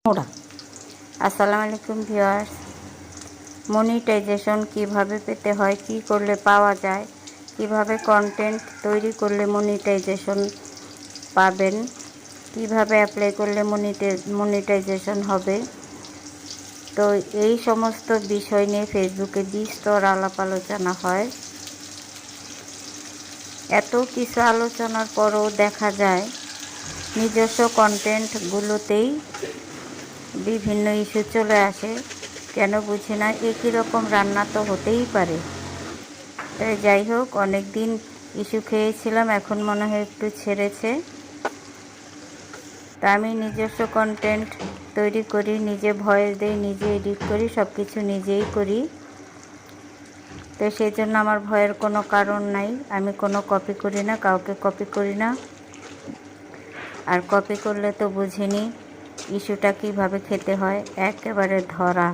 ওরা আসসালামু আলাইকুম ভিউয়ার্স। মনিটাইজেশন কিভাবে পেতে হয়, কি করলে পাওয়া যায়, কিভাবে কন্টেন্ট তৈরি করলে মনিটাইজেশন পাবেন, কিভাবে অ্যাপ্লাই করলে মনিটাইজেশন হবে। তো এই সমস্ত বিষয় নিয়ে ফেসবুকে বিস্তর আলাপ আলোচনা হয়। এত কিছু আলোচনার পরও দেখা যায় নিজস্ব কন্টেন্টগুলোতেই বিভিন্ন ইস্যু চলে আসে। কেন বুঝি না, একই রকম রান্না তো হতেই পারে। তাই যাই হোক, অনেক দিন ইস্যু খেয়েছিলাম, এখন মনে হয় একটু ছেড়েছে। তা আমি নিজস্ব কন্টেন্ট তৈরি করি, নিজে ভয়েস দিই, নিজে এডিট করি, সব কিছু নিজেই করি। তো সেই জন্য আমার ভয়ের কোনো কারণ নাই। আমি কোনো কপি করি না, কাউকে কপি করি না। আর কপি করলে তো বুঝিনি ইস্যুটা কীভাবে খেতে হয়, একেবারে ধরা।